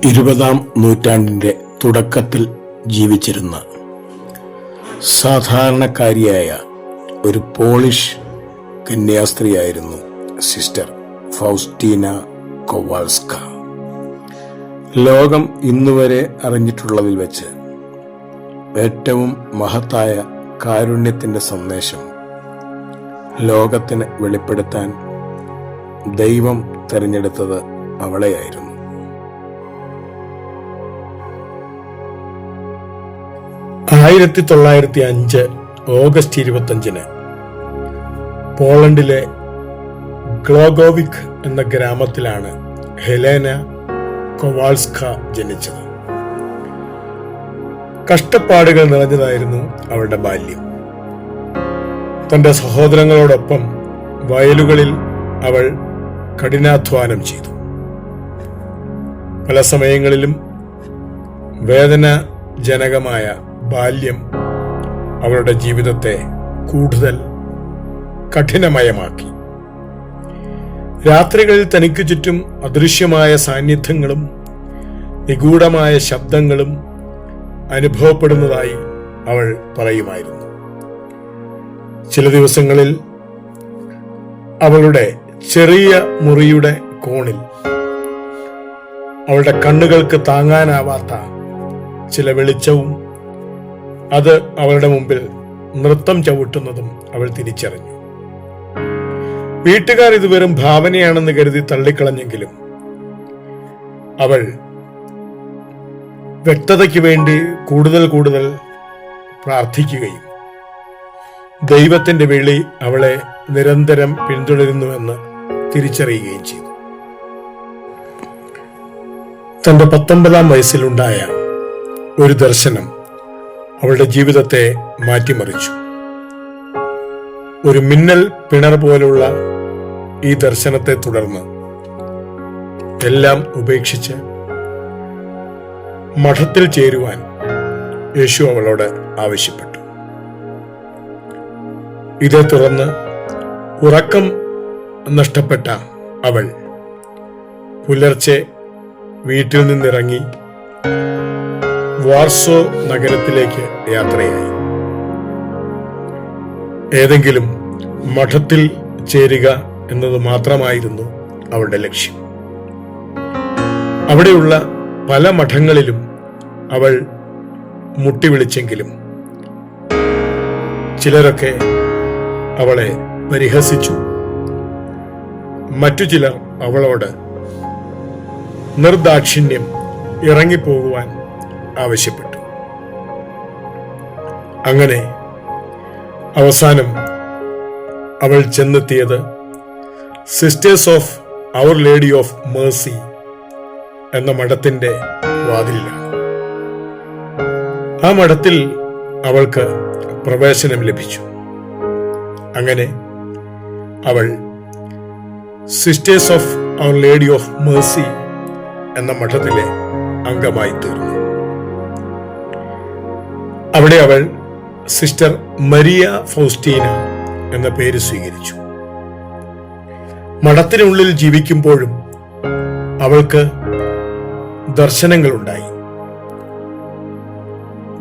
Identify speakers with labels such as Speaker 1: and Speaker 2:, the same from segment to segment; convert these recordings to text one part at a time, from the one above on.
Speaker 1: 20-ാം നൂറ്റാണ്ടിൻ്റെ തുടക്കത്തിൽ ജീവിച്ചിരുന്ന സാധാരണക്കാരിയായ ഒരു പോളിഷ് കന്യാസ്ത്രീയായിരുന്നു സിസ്റ്റർ ഫൗസ്റ്റീന കൊവാൾസ്ക. ലോകം ഇന്നുവരെ അറിഞ്ഞിട്ടുള്ളതിൽ വെച്ച് ഏറ്റവും മഹത്തായ കാരുണ്യത്തിൻ്റെ സന്ദേശം ലോകത്തിന് വെളിപ്പെടുത്താൻ ദൈവം തിരഞ്ഞെടുത്തത് അവളെയായിരുന്നു. ആയിരത്തി 1905 ഓഗസ്റ്റ് 25 പോളണ്ടിലെ ഗ്ലോഗോവിക് എന്ന ഗ്രാമത്തിലാണ് ഹെലേന കൊവാൾസ്ക ജനിച്ചത്. കഷ്ടപ്പാടുകൾ നിറഞ്ഞതായിരുന്നു അവളുടെ ബാല്യം. തന്റെ സഹോദരങ്ങളോടൊപ്പം വയലുകളിൽ അവൾ കഠിനാധ്വാനം ചെയ്തു. പല സമയങ്ങളിലും വേദനാജനകമായ ബാല്യം അവളുടെ ജീവിതത്തെ കൂടുതൽ കഠിനമയമാക്കി. രാത്രികളിൽ തനിക്ക് ചുറ്റും അദൃശ്യമായ സാന്നിധ്യങ്ങളും നിഗൂഢമായ ശബ്ദങ്ങളും അനുഭവപ്പെടുന്നതായി അവൾ പറയുമായിരുന്നു. ചില ദിവസങ്ങളിൽ അവളുടെ ചെറിയ മുറിയുടെ കോണിൽ അവളുടെ കണ്ണുകൾക്ക് താങ്ങാനാവാത്ത ചില വെളിച്ചവും അത് അവളുടെ മുമ്പിൽ നൃത്തം ചവിട്ടുന്നതും അവൾ തിരിച്ചറിഞ്ഞു. വീട്ടുകാർ ഇത് വെറും ഭാവനയാണെന്ന് കരുതി തള്ളിക്കളഞ്ഞെങ്കിലും അവൾ വ്യക്തതയ്ക്ക് വേണ്ടി കൂടുതൽ പ്രാർത്ഥിക്കുകയും ദൈവത്തിന്റെ വിളി അവളെ നിരന്തരം പിന്തുടരുന്നുവെന്ന് തിരിച്ചറിയുകയും ചെയ്തു. തന്റെ 19-ാം വയസ്സിലുണ്ടായ ഒരു ദർശനം അവളുടെ ജീവിതത്തെ മാറ്റിമറിച്ചു. ഒരു മിന്നൽ പിണർ പോലുള്ള ഈ ദർശനത്തെ തുടർന്ന് എല്ലാം ഉപേക്ഷിച്ച് മഠത്തിൽ ചേരുവാൻ യേശു അവളോട് ആവശ്യപ്പെട്ടു. ഇതേ തുടർന്ന് ഉറക്കം നഷ്ടപ്പെട്ട അവൾ പുലർച്ചെ വീട്ടിൽ നിന്നിറങ്ങി വാർസോ നഗരത്തിലേക്ക് യാത്രയായി. ഏതെങ്കിലും മഠത്തിൽ ചേരുക എന്നത് മാത്രമായിരുന്നു അവളുടെ ലക്ഷ്യം. അവിടെയുള്ള പല മഠങ്ങളിലും അവൾ മുട്ടിവിളിച്ചെങ്കിലും ചിലരൊക്കെ അവളെ പരിഹസിച്ചു. മറ്റു ചിലർ അവളോട് നിർദാക്ഷിണ്യം ഇറങ്ങിപ്പോകുവാൻ ആവശ്യപ്പെട്ടു. അങ്ങനെ അവസാനം അവൾ ചെന്നെത്തിയത് sisters of our lady of Mercy എന്ന മഠത്തിന്റെ വാതിലിലാണ്. ആ മഠത്തിൽ അവൾക്ക് പ്രവേശനം ലഭിച്ചു. അങ്ങനെ അവൾ Sisters of our lady of Mercy എന്ന മഠത്തിലെ അംഗമായി തീർന്നു. അവിടെ അവൾ സിസ്റ്റർ മരിയ ഫൗസ്റ്റീന എന്ന പേര് സ്വീകരിച്ചു. മഠത്തിനുള്ളിൽ ജീവിക്കുമ്പോഴും അവൾക്ക് ദർശനങ്ങളുണ്ടായി.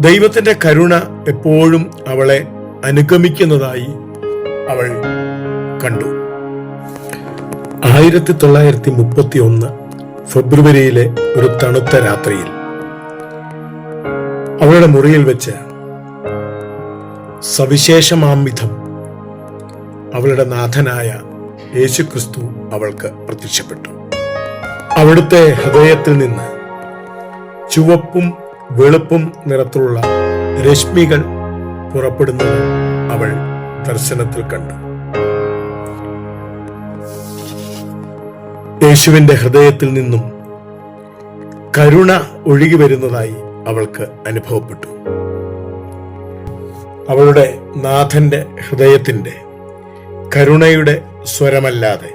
Speaker 1: ദൈവത്തിന്റെ കരുണ എപ്പോഴും അവളെ അനുഗമിക്കുന്നതായി അവൾ കണ്ടു. 1931 ഫെബ്രുവരിയിലെ ഒരു തണുത്ത രാത്രിയിൽ അവളുടെ മുറിയിൽ വെച്ച് സവിശേഷമാം വിധം അവളുടെ നാഥനായ യേശുക്രിസ്തു അവൾക്ക് പ്രത്യക്ഷപ്പെട്ടു. അവിടുത്തെ ഹൃദയത്തിൽ നിന്ന് ചുവപ്പും വെളുപ്പും നിറത്തിലുള്ള രശ്മികൾ പുറപ്പെടുന്നത് അവൾ ദർശനത്തിൽ കണ്ടു. യേശുവിന്റെ ഹൃദയത്തിൽ നിന്നും കരുണ ഒഴുകി വരുന്നതായി അവൾക്ക് അനുഭവപ്പെട്ടു. അവളുടെ നാഥന്റെ ഹൃദയത്തിന്റെ കരുണയുടെ സ്വരമല്ലാതെ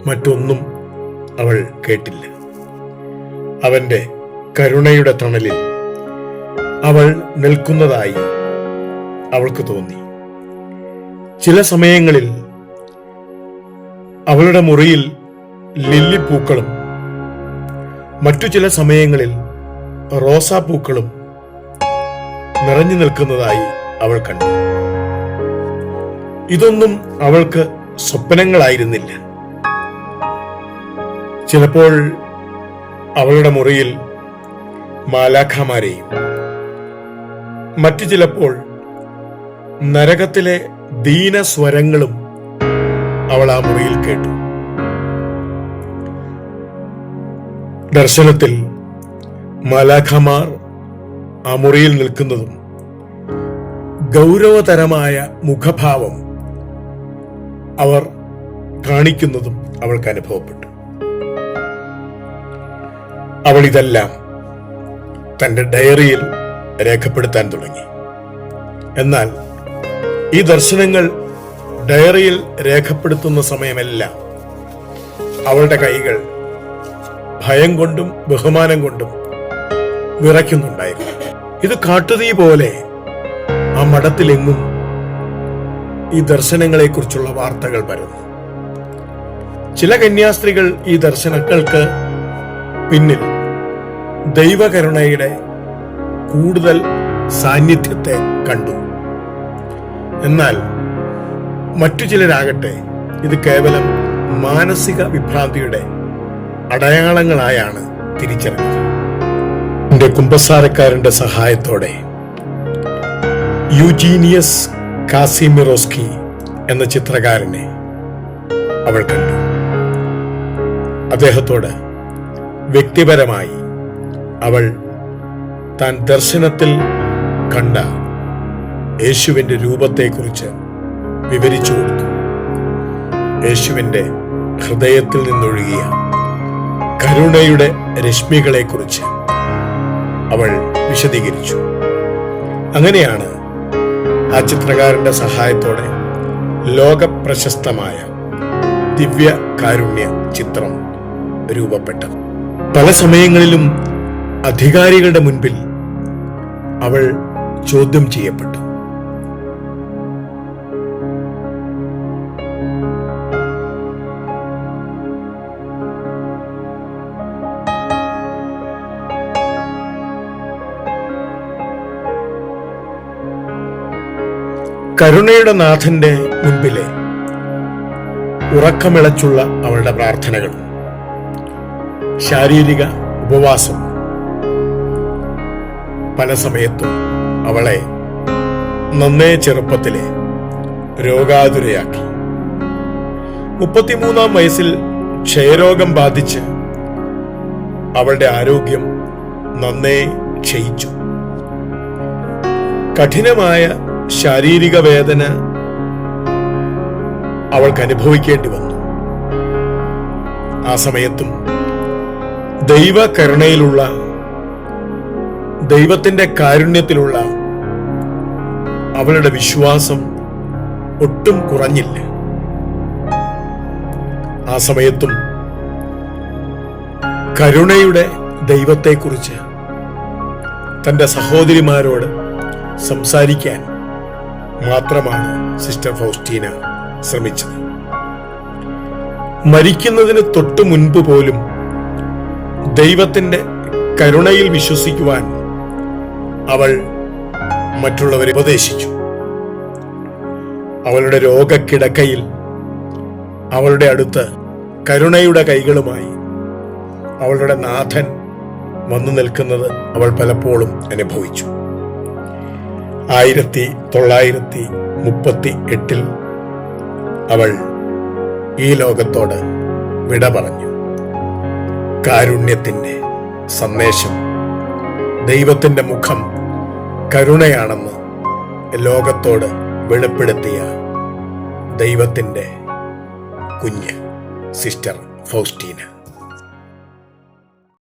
Speaker 1: മറ്റൊന്നും അവൾ കേട്ടില്ല. അവന്റെ കരുണയുടെ തണലിൽ അവൾ നിൽക്കുന്നതായി അവൾക്ക് തോന്നി. ചില സമയങ്ങളിൽ അവളുടെ മുറിയിൽ ലില്ലിപ്പൂക്കളും മറ്റു ചില സമയങ്ങളിൽ റോസാപ്പൂക്കളും നിറഞ്ഞു നിൽക്കുന്നതായി അവൾ കണ്ടു. ഇതൊന്നും അവൾക്ക് സ്വപ്നങ്ങളായിരുന്നില്ല. ചിലപ്പോൾ അവളുടെ മുറിയിൽ മാലാഖമാരെയും മറ്റു ചിലപ്പോൾ നരകത്തിലെ ദീനസ്വരങ്ങളും അവൾ ആ മുറിയിൽ കേട്ടു. ദർശനത്തിൽ മാലാഖമാർ ആ മുറിയിൽ നിൽക്കുന്നതും ഗൗരവതരമായ മുഖഭാവം അവർ കാണിക്കുന്നതും അവൾക്ക് അനുഭവപ്പെട്ടു. അവൾ ഇതെല്ലാം തന്റെ ഡയറിയിൽ രേഖപ്പെടുത്താൻ തുടങ്ങി. എന്നാൽ ഈ ദർശനങ്ങൾ ഡയറിയിൽ രേഖപ്പെടുത്തുന്ന സമയമെല്ലാം അവളുടെ കൈകൾ ഭയം കൊണ്ടും ബഹുമാനം കൊണ്ടും വിറയ്ക്കുന്നുണ്ടായിരുന്നു. ഇത് കാട്ടുതീ പോലെ ആ മഠത്തിലെങ്ങും ഈ ദർശനങ്ങളെക്കുറിച്ചുള്ള വാർത്തകൾ പരന്നു. ചില കന്യാസ്ത്രീകൾ ഈ ദർശനങ്ങൾക്ക് പിന്നിൽ ദൈവകരുണയുടെ കൂടുതൽ സാന്നിധ്യത്തെ കണ്ടു. എന്നാൽ മറ്റു ചിലരാകട്ടെ ഇത് കേവലം മാനസിക വിഭ്രാന്തിയുടെ അടയാളങ്ങളായാണ് തിരിച്ചറിഞ്ഞത്. എന്റെ കുമ്പസാരക്കാരന്റെ സഹായത്തോടെ യൂജീനിയസ് കാസിമിറോസ്കി എന്ന ചിത്രകാരനെ അവൾ കണ്ടു. അദ്ദേഹത്തോട് വ്യക്തിപരമായി അവൾ താൻ ദർശനത്തിൽ കണ്ട യേശുവിന്റെ രൂപത്തെക്കുറിച്ച് വിവരിച്ചു കൊടുത്തു. യേശുവിന്റെ ഹൃദയത്തിൽ നിന്നൊഴുകിയ കരുണയുടെ രശ്മികളെക്കുറിച്ച് അവൾ വിശദീകരിച്ചു. അങ്ങനെയാണ് ആ ചിത്രകാരന്റെ സഹായത്തോടെ ലോകപ്രശസ്തമായ ദിവ്യ കാരുണ്യ ചിത്രം രൂപപ്പെട്ടത്. പല സമയങ്ങളിലും അധികാരികളുടെ മുൻപിൽ അവൾ ചോദ്യം ചെയ്യപ്പെട്ടു. കരുണയുടെ നാഥന്റെ മുൻപിലെ ഉറക്കമിളച്ചുള്ള അവളുടെ പ്രാർത്ഥനകൾ, ശാരീരിക ഉപവാസം പല സമയത്തും അവളെ നന്നേ ചെറുപ്പത്തിലെ രോഗാതുരയാക്കി. 33-ാം വയസ്സിൽ ക്ഷയരോഗം ബാധിച്ച് അവളുടെ ആരോഗ്യം നന്നേ ക്ഷയിച്ചു. കഠിനമായ ശാരീരിക വേദന അവൾക്ക് അനുഭവിക്കേണ്ടി വന്നു. ആ സമയത്തും ദൈവകരുണയിലുള്ള, ദൈവത്തിന്റെ കാരുണ്യത്തിലുള്ള അവളുടെ വിശ്വാസം ഒട്ടും കുറഞ്ഞില്ല. ആ സമയത്തും കരുണയുടെ ദൈവത്തെക്കുറിച്ച് തന്റെ സഹോദരിമാരോട് സംസാരിക്കാൻ മാത്രമാണ് സിസ്റ്റർ ഫൗസ്റ്റീന ശ്രമിച്ചത്. മരിക്കുന്നതിന് തൊട്ടു മുൻപ് പോലും ദൈവത്തിന്റെ കരുണയിൽ വിശ്വസിക്കുവാൻ അവൾ മറ്റുള്ളവരെ ഉപദേശിച്ചു. അവളുടെ രോഗക്കിടക്കയിൽ അവളുടെ അടുത്ത് കരുണയുടെ കൈകളുമായി അവളുടെ നാഥൻ വന്നു നിൽക്കുന്നത് അവൾ പലപ്പോഴും അനുഭവിച്ചു. 1938 അവൾ ഈ ലോകത്തോട് വിട പറഞ്ഞു. കാരുണ്യത്തിന്റെ സന്ദേശം, ദൈവത്തിന്റെ മുഖം കരുണയാണെന്ന് ലോകത്തോട് വെളിപ്പെടുത്തിയ ദൈവത്തിന്റെ കുഞ്ഞ് സിസ്റ്റർ ഫൗസ്റ്റീന.